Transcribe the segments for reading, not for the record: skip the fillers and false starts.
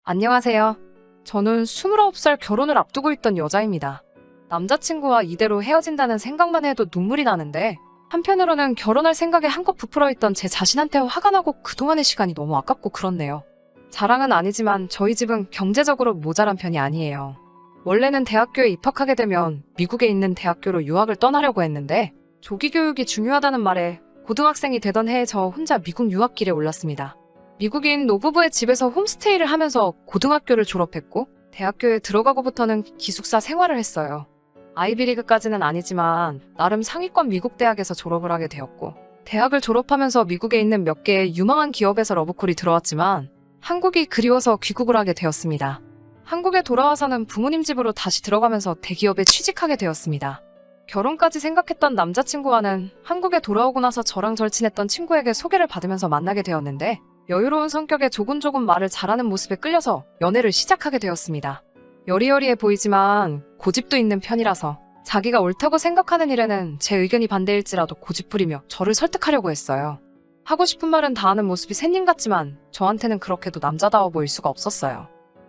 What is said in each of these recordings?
안녕하세요. 저는 29살 결혼을 앞두고 있던 여자입니다. 남자친구와 이대로 헤어진다는 생각만 해도 눈물이 나는데, 한편으로는 결혼할 생각에 한껏 부풀어 있던 제 자신한테 화가 나고 그동안의 시간이 너무 아깝고 그렇네요. 자랑은 아니지만 저희 집은 경제적으로 모자란 편이 아니에요. 원래는 대학교에 입학하게 되면 미국에 있는 대학교로 유학을 떠나려고 했는데, 조기 교육이 중요하다는 말에 고등학생이 되던 해에 저 혼자 미국 유학길에 올랐습니다. 미국인 노부부의 집에서 홈스테이를 하면서 고등학교를 졸업했고, 대학교에 들어가고부터는 기숙사 생활을 했어요. 아이비리그까지는 아니지만 나름 상위권 미국 대학에서 졸업을 하게 되었고, 대학을 졸업하면서 미국에 있는 몇 개의 유망한 기업에서 러브콜이 들어왔지만 한국이 그리워서 귀국을 하게 되었습니다. 한국에 돌아와서는 부모님 집으로 다시 들어가면서 대기업에 취직하게 되었습니다. 결혼까지 생각했던 남자친구와는 한국에 돌아오고 나서 저랑 절친했던 친구에게 소개를 받으면서 만나게 되었는데, 여유로운 성격에 조곤조곤 말을 잘하는 모습에 끌려서 연애를 시작하게 되었습니다. 여리여리해 보이지만 고집도 있는 편이라서 자기가 옳다고 생각하는 일에는 제 의견이 반대일지라도 고집부리며 저를 설득하려고 했어요. 하고 싶은 말은 다 하는 모습이 샌님 같지만 저한테는 그렇게도 남자다워 보일 수가 없었어요.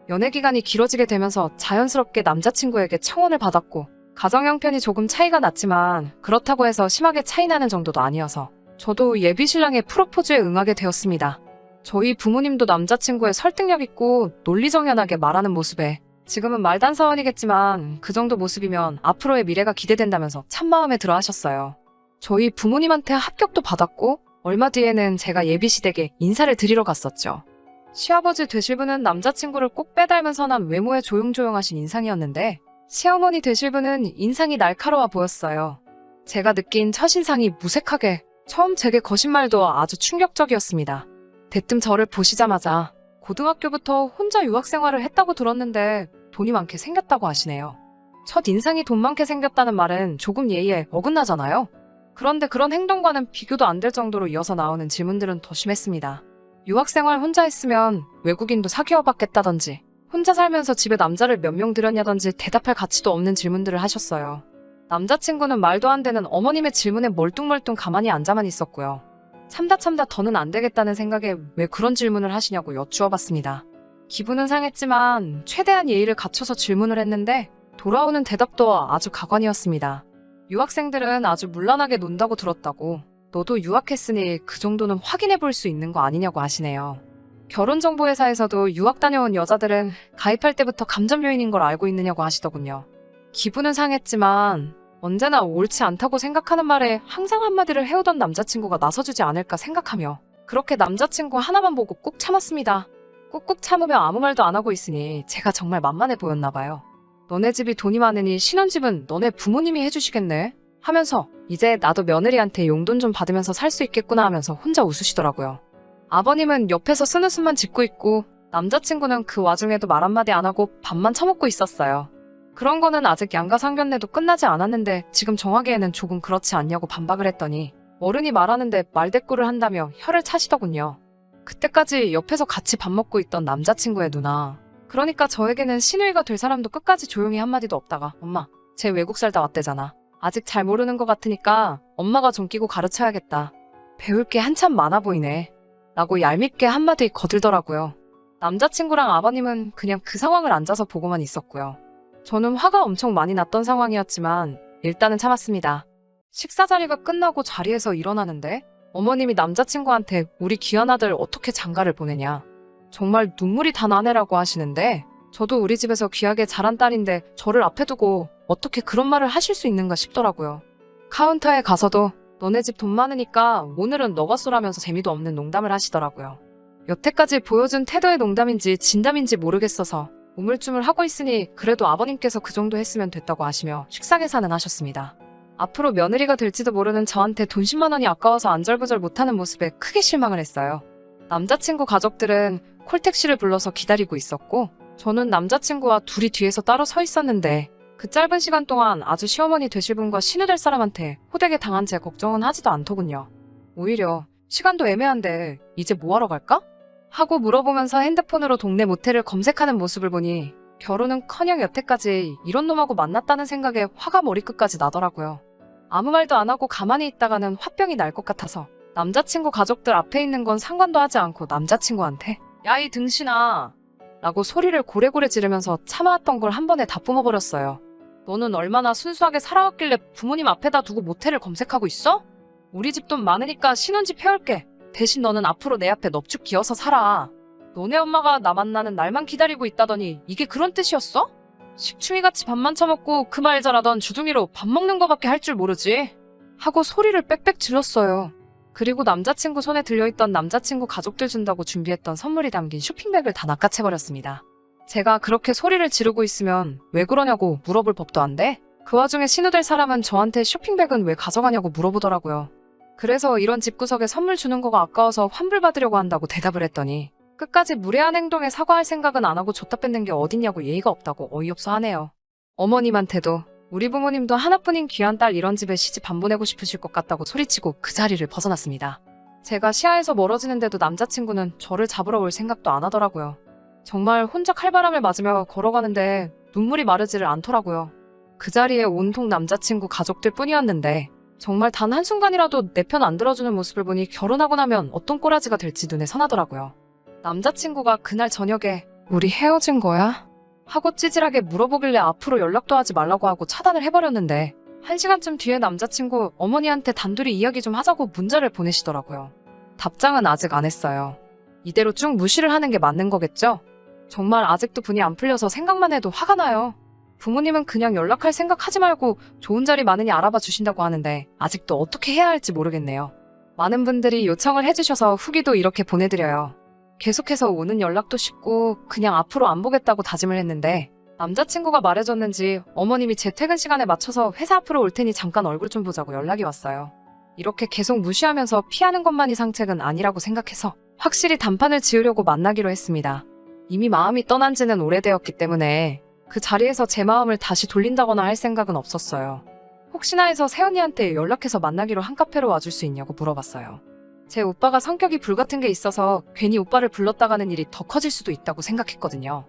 연애 기간이 길어지게 되면서 자연스럽게 남자친구에게 청혼을 받았고, 가정 형편이 조금 차이가 났지만 그렇다고 해서 심하게 차이 나는 정도도 아니어서 저도 예비 신랑의 프로포즈에 응하게 되었습니다. 저희 부모님도 남자친구의 설득력 있고 논리정연하게 말하는 모습에 지금은 말단사원이겠지만 그 정도 모습이면 앞으로의 미래가 기대된다면서 참마음에 들어 하셨어요. 저희 부모님한테 합격도 받았고 얼마 뒤에는 제가 예비시댁에 인사를 드리러 갔었죠. 시아버지 되실 분은 남자친구를 꼭 빼닮은 선한 외모에 조용조용하신 인상이었는데, 시어머니 되실 분은 인상이 날카로워 보였어요. 제가 느낀 첫인상이 무색하게, 처음 제게 거신 말도 아주 충격적이었습니다. 대뜸 저를 보시자마자 고등학교부터 혼자 유학 생활을 했다고 들었는데 돈이 많게 생겼다고 하시네요. 첫 인상이 돈 많게 생겼다는 말은 조금 예의에 어긋나잖아요. 그런데 그런 행동과는 비교도 안 될 정도로 이어서 나오는 질문들은 더 심했습니다. 유학 생활 혼자 했으면 외국인도 사귀어 봤겠다던지, 혼자 살면서 집에 남자를 몇 명 들였냐던지 대답할 가치도 없는 질문들을 하셨어요. 남자친구는 말도 안 되는 어머님의 질문에 멀뚱멀뚱 가만히 앉아만 있었고요. 참다 더는 안 되겠다는 생각에 왜 그런 질문을 하시냐고 여쭈어봤습니다. 기분은 상했지만 최대한 예의를 갖춰서 질문을 했는데 돌아오는 대답도 아주 가관이었습니다. 유학생들은 아주 문란하게 논다고 들었다고, 너도 유학했으니 그 정도는 확인해 볼 수 있는 거 아니냐고 하시네요. 결혼정보회사에서도 유학 다녀온 여자들은 가입할 때부터 감점 요인인 걸 알고 있느냐고 하시더군요. 기분은 상했지만 언제나 옳지 않다고 생각하는 말에 항상 한마디를 해오던 남자친구가 나서주지 않을까 생각하며 그렇게 남자친구 하나만 보고 꾹 참았습니다. 꾹꾹 참으며 아무 말도 안 하고 있으니 제가 정말 만만해 보였나 봐요. 너네 집이 돈이 많으니 신혼집은 너네 부모님이 해주시겠네 하면서 이제 나도 며느리한테 용돈 좀 받으면서 살 수 있겠구나 하면서 혼자 웃으시더라고요. 아버님은 옆에서 쓴웃음만 짓고 있고 남자친구는 그 와중에도 말 한마디 안 하고 밥만 처먹고 있었어요. 그런 거는 아직 양가 상견례도 끝나지 않았는데 지금 정하기에는 조금 그렇지 않냐고 반박을 했더니 어른이 말하는데 말대꾸를 한다며 혀를 차시더군요. 그때까지 옆에서 같이 밥 먹고 있던 남자친구의 누나, 그러니까 저에게는 시누이가 될 사람도 끝까지 조용히 한마디도 없다가 엄마, 쟤 외국 살다 왔대잖아. 아직 잘 모르는 것 같으니까 엄마가 좀 끼고 가르쳐야겠다. 배울 게 한참 많아 보이네. 라고 얄밉게 한마디 거들더라고요. 남자친구랑 아버님은 그냥 그 상황을 앉아서 보고만 있었고요. 저는 화가 엄청 많이 났던 상황이었지만 일단은 참았습니다. 식사 자리가 끝나고 자리에서 일어나는데 어머님이 남자친구한테 우리 귀한 아들 어떻게 장가를 보내냐, 정말 눈물이 다 나네라고 하시는데, 저도 우리 집에서 귀하게 자란 딸인데 저를 앞에 두고 어떻게 그런 말을 하실 수 있는가 싶더라고요. 카운터에 가서도 너네 집 돈 많으니까 오늘은 너가 쏘라면서 재미도 없는 농담을 하시더라고요. 여태까지 보여준 태도의 농담인지 진담인지 모르겠어서 우물쭈물하고 있으니 그래도 아버님께서 그 정도 했으면 됐다고 하시며 식사 계산은 하셨습니다. 앞으로 며느리가 될지도 모르는 저한테 돈 10만 원이 아까워서 안절부절 못하는 모습에 크게 실망을 했어요. 남자친구 가족들은 콜택시를 불러서 기다리고 있었고, 저는 남자친구와 둘이 뒤에서 따로 서 있었는데 그 짧은 시간 동안 아주 시어머니 되실 분과 신우 될 사람한테 호되게 당한 제 걱정은 하지도 않더군요. 오히려 시간도 애매한데 이제 뭐하러 갈까? 하고 물어보면서 핸드폰으로 동네 모텔을 검색하는 모습을 보니 결혼은커녕 여태까지 이런 놈하고 만났다는 생각에 화가 머리끝까지 나더라고요. 아무 말도 안 하고 가만히 있다가는 화병이 날 것 같아서 남자친구 가족들 앞에 있는 건 상관도 하지 않고 남자친구한테 야, 이 등신아, 라고 소리를 고래고래 지르면서 참아왔던 걸 한 번에 다 뿜어버렸어요. 너는 얼마나 순수하게 살아왔길래 부모님 앞에다 두고 모텔을 검색하고 있어? 우리 집 돈 많으니까 신혼집 해올게. 대신 너는 앞으로 내 앞에 넙죽 기어서 살아. 너네 엄마가 나 만나는 날만 기다리고 있다더니 이게 그런 뜻이었어? 식충이같이 밥만 처먹고 그 말 잘하던 주둥이로 밥 먹는 거밖에 할 줄 모르지. 하고 소리를 빽빽 질렀어요. 그리고 남자친구 손에 들려있던 남자친구 가족들 준다고 준비했던 선물이 담긴 쇼핑백을 다 낚아채버렸습니다. 제가 그렇게 소리를 지르고 있으면 왜 그러냐고 물어볼 법도 안 돼? 그 와중에 신우될 사람은 저한테 쇼핑백은 왜 가져가냐고 물어보더라고요. 그래서 이런 집구석에 선물 주는 거가 아까워서 환불받으려고 한다고 대답을 했더니 끝까지 무례한 행동에 사과할 생각은 안 하고 줬다 뺏는 게 어딨냐고 예의가 없다고 어이없어 하네요. 어머님한테도 우리 부모님도 하나뿐인 귀한 딸 이런 집에 시집 안 보내고 싶으실 것 같다고 소리치고 그 자리를 벗어났습니다. 제가 시야에서 멀어지는데도 남자친구는 저를 잡으러 올 생각도 안 하더라고요. 정말 혼자 칼바람을 맞으며 걸어가는데 눈물이 마르지를 않더라고요. 그 자리에 온통 남자친구 가족들 뿐이었는데 정말 단 한순간이라도 내 편 안 들어주는 모습을 보니 결혼하고 나면 어떤 꼬라지가 될지 눈에 선하더라고요. 남자친구가 그날 저녁에 우리 헤어진 거야? 하고 찌질하게 물어보길래 앞으로 연락도 하지 말라고 하고 차단을 해버렸는데 1시간쯤 뒤에 남자친구 어머니한테 단둘이 이야기 좀 하자고 문자를 보내시더라고요. 답장은 아직 안 했어요. 이대로 쭉 무시를 하는 게 맞는 거겠죠? 정말 아직도 분이 안 풀려서 생각만 해도 화가 나요. 부모님은 그냥 연락할 생각 하지 말고 좋은 자리 많으니 알아봐 주신다고 하는데 아직도 어떻게 해야 할지 모르겠네요. 많은 분들이 요청을 해주셔서 후기도 이렇게 보내드려요. 계속해서 오는 연락도 쉽고 그냥 앞으로 안 보겠다고 다짐을 했는데 남자친구가 말해줬는지 어머님이 제 퇴근 시간에 맞춰서 회사 앞으로 올 테니 잠깐 얼굴 좀 보자고 연락이 왔어요. 이렇게 계속 무시하면서 피하는 것만이 상책은 아니라고 생각해서 확실히 단판을 지으려고 만나기로 했습니다. 이미 마음이 떠난 지는 오래되었기 때문에 그 자리에서 제 마음을 다시 돌린다거나 할 생각은 없었어요. 혹시나 해서 새언니한테 연락해서 만나기로 한 카페로 와줄 수 있냐고 물어봤어요. 제 오빠가 성격이 불같은 게 있어서 괜히 오빠를 불렀다가는 일이 더 커질 수도 있다고 생각했거든요.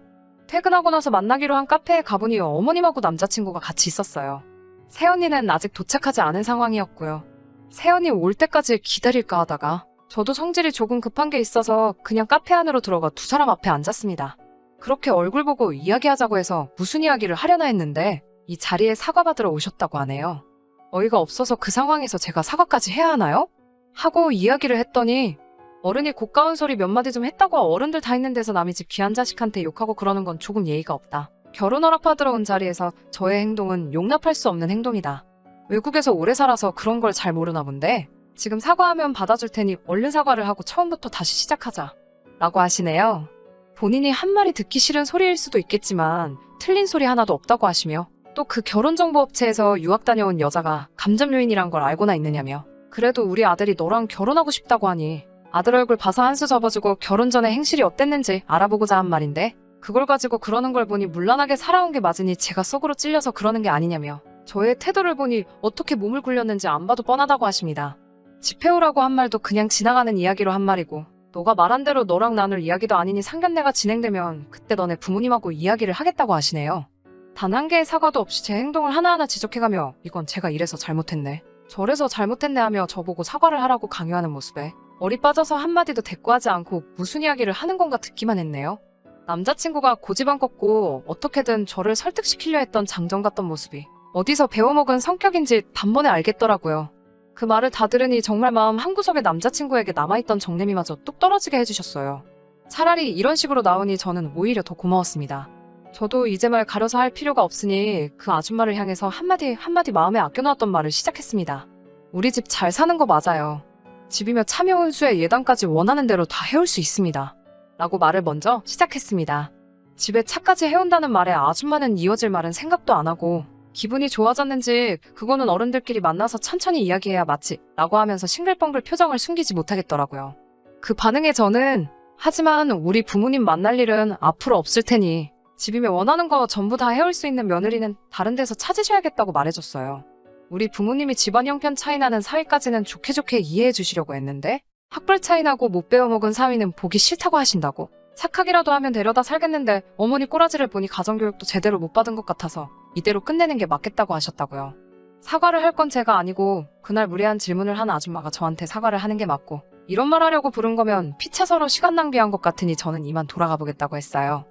퇴근하고 나서 만나기로 한 카페에 가보니 어머님하고 남자친구가 같이 있었어요. 새언니는 아직 도착하지 않은 상황이었고요. 새언니 올 때까지 기다릴까 하다가 저도 성질이 조금 급한 게 있어서 그냥 카페 안으로 들어가 두 사람 앞에 앉았습니다. 그렇게 얼굴 보고 이야기하자고 해서 무슨 이야기를 하려나 했는데 이 자리에 사과받으러 오셨다고 하네요. 어이가 없어서 그 상황에서 제가 사과까지 해야 하나요? 하고 이야기를 했더니 어른이 고가운 소리 몇 마디 좀 했다고 어른들 다 있는 데서 남의 집 귀한 자식한테 욕하고 그러는 건 조금 예의가 없다. 결혼 허락받으러 온 자리에서 저의 행동은 용납할 수 없는 행동이다. 외국에서 오래 살아서 그런 걸 잘 모르나 본데 지금 사과하면 받아줄 테니 얼른 사과를 하고 처음부터 다시 시작하자 라고 하시네요. 본인이 한 말이 듣기 싫은 소리일 수도 있겠지만 틀린 소리 하나도 없다고 하시며 또 그 결혼정보업체에서 유학 다녀온 여자가 감점 요인이란 걸 알고나 있느냐며 그래도 우리 아들이 너랑 결혼하고 싶다고 하니 아들 얼굴 봐서 한 수 접어주고 결혼 전에 행실이 어땠는지 알아보고자 한 말인데 그걸 가지고 그러는 걸 보니 문란하게 살아온 게 맞으니 제가 속으로 찔려서 그러는 게 아니냐며 저의 태도를 보니 어떻게 몸을 굴렸는지 안 봐도 뻔하다고 하십니다. 집해오라고 한 말도 그냥 지나가는 이야기로 한 말이고 너가 말한 대로 너랑 나눌 이야기도 아니니 상견례가 진행되면 그때 너네 부모님하고 이야기를 하겠다고 하시네요. 단 한 개의 사과도 없이 제 행동을 하나하나 지적해가며 이건 제가 이래서 잘못했네. 저래서 잘못했네 하며 저보고 사과를 하라고 강요하는 모습에 어리 빠져서 한마디도 대꾸하지 않고 무슨 이야기를 하는 건가 듣기만 했네요. 남자친구가 고집만 꺾고 어떻게든 저를 설득시키려 했던 장정 같던 모습이 어디서 배워먹은 성격인지 단번에 알겠더라고요. 그 말을 다 들으니 정말 마음 한구석에 남자친구에게 남아있던 정내미마저 뚝 떨어지게 해주셨어요. 차라리 이런 식으로 나오니 저는 오히려 더 고마웠습니다. 저도 이제 말 가려서 할 필요가 없으니 그 아줌마를 향해서 한마디 마음에 아껴놓았던 말을 시작했습니다. 우리 집 잘 사는 거 맞아요. 집이며 참여 혼수에 예단까지 원하는 대로 다 해올 수 있습니다. 라고 말을 먼저 시작했습니다. 집에 차까지 해온다는 말에 아줌마는 이어질 말은 생각도 안 하고 기분이 좋아졌는지 그거는 어른들끼리 만나서 천천히 이야기해야 맞지 라고 하면서 싱글벙글 표정을 숨기지 못하겠더라고요. 그 반응에 저는 하지만 우리 부모님 만날 일은 앞으로 없을 테니 집이며 원하는 거 전부 다 해올 수 있는 며느리는 다른 데서 찾으셔야겠다고 말해줬어요. 우리 부모님이 집안 형편 차이 나는 사위까지는 좋게 이해해 주시려고 했는데 학벌 차이 나고 못 배워먹은 사위는 보기 싫다고 하신다고 착하기라도 하면 데려다 살겠는데 어머니 꼬라지를 보니 가정교육도 제대로 못 받은 것 같아서 이대로 끝내는 게 맞겠다고 하셨다고요. 사과를 할 건 제가 아니고 그날 무례한 질문을 한 아줌마가 저한테 사과를 하는 게 맞고 이런 말 하려고 부른 거면 피차 서로 시간 낭비한 것 같으니 저는 이만 돌아가 보겠다고 했어요.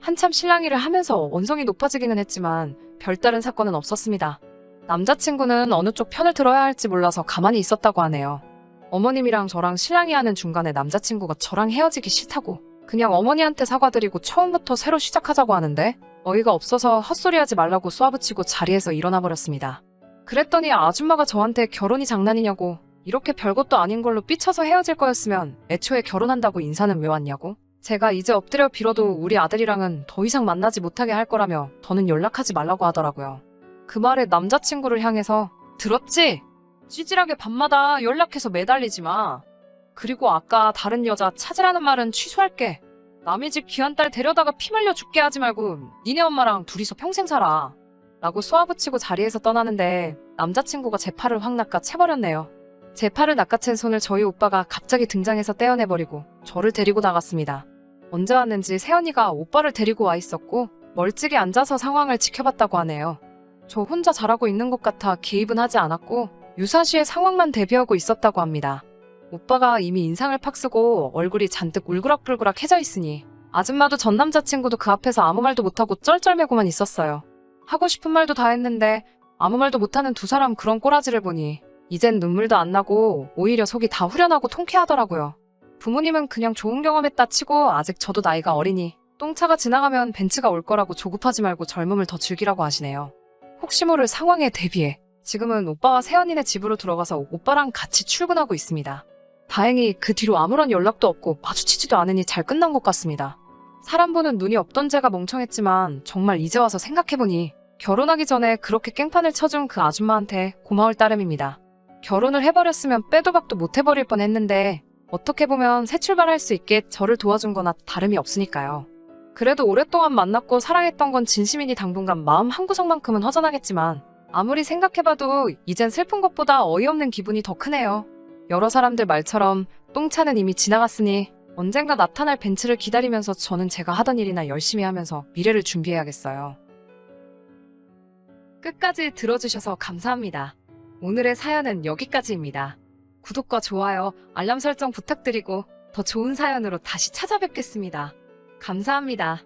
한참 실랑이를 하면서 원성이 높아지기는 했지만 별다른 사건은 없었습니다. 남자친구는 어느 쪽 편을 들어야 할지 몰라서 가만히 있었다고 하네요. 어머님이랑 저랑 실랑이하는 중간에 남자친구가 저랑 헤어지기 싫다고 그냥 어머니한테 사과드리고 처음부터 새로 시작하자고 하는데 어이가 없어서 헛소리하지 말라고 쏘아붙이고 자리에서 일어나 버렸습니다. 그랬더니 아줌마가 저한테 결혼이 장난이냐고 이렇게 별것도 아닌 걸로 삐쳐서 헤어질 거였으면 애초에 결혼한다고 인사는 왜 왔냐고 제가 이제 엎드려 빌어도 우리 아들이랑은 더 이상 만나지 못하게 할 거라며 더는 연락하지 말라고 하더라고요. 그 말에 남자친구를 향해서 들었지? 찌질하게 밤마다 연락해서 매달리지 마. 그리고 아까 다른 여자 찾으라는 말은 취소할게. 남의 집 귀한 딸 데려다가 피 말려 죽게 하지 말고 니네 엄마랑 둘이서 평생 살아. 라고 쏘아붙이고 자리에서 떠나는데 남자친구가 제 팔을 확 낚아채버렸네요. 제 팔을 낚아챈 손을 저희 오빠가 갑자기 등장해서 떼어내버리고 저를 데리고 나갔습니다. 언제 왔는지 새언니가 오빠를 데리고 와 있었고 멀찍이 앉아서 상황을 지켜봤다고 하네요. 저 혼자 잘하고 있는 것 같아 개입은 하지 않았고 유사시에 상황만 대비하고 있었다고 합니다. 오빠가 이미 인상을 팍 쓰고 얼굴이 잔뜩 울그락불그락 해져 있으니 아줌마도 전 남자친구도 그 앞에서 아무 말도 못하고 쩔쩔매고만 있었어요. 하고 싶은 말도 다 했는데 아무 말도 못하는 두 사람 그런 꼬라지를 보니 이젠 눈물도 안 나고 오히려 속이 다 후련하고 통쾌하더라고요. 부모님은 그냥 좋은 경험했다 치고 아직 저도 나이가 어리니 똥차가 지나가면 벤츠가 올 거라고 조급하지 말고 젊음을 더 즐기라고 하시네요. 혹시 모를 상황에 대비해 지금은 오빠와 새언니네 집으로 들어가서 오빠랑 같이 출근하고 있습니다. 다행히 그 뒤로 아무런 연락도 없고 마주치지도 않으니 잘 끝난 것 같습니다. 사람 보는 눈이 없던 제가 멍청했지만 정말 이제 와서 생각해보니 결혼하기 전에 그렇게 깽판을 쳐준 그 아줌마한테 고마울 따름입니다. 결혼을 해버렸으면 빼도 박도 못 해버릴 뻔했는데 어떻게 보면 새 출발할 수 있게 저를 도와준 거나 다름이 없으니까요. 그래도 오랫동안 만났고 사랑했던 건 진심이니 당분간 마음 한구석만큼은 허전하겠지만 아무리 생각해봐도 이젠 슬픈 것보다 어이없는 기분이 더 크네요. 여러 사람들 말처럼 똥차는 이미 지나갔으니 언젠가 나타날 벤츠를 기다리면서 저는 제가 하던 일이나 열심히 하면서 미래를 준비해야겠어요. 끝까지 들어주셔서 감사합니다. 오늘의 사연은 여기까지입니다. 구독과 좋아요, 알람 설정 부탁드리고 더 좋은 사연으로 다시 찾아뵙겠습니다. 감사합니다.